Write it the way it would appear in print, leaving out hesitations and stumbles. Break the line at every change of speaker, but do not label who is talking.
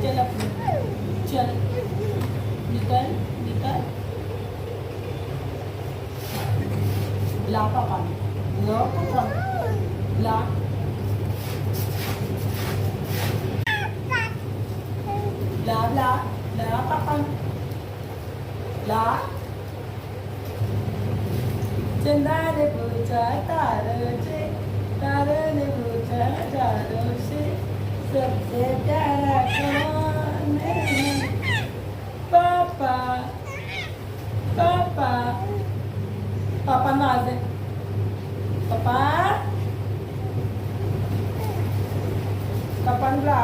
चल अपने चल निकल निकल ला पापा ला पापा ला ला ला ला पापा ला चंदाने पूछा तारे ने पूछा तारों से सबसे प्यारा कौन है पापा पापा पापा माझे पापा पापा ला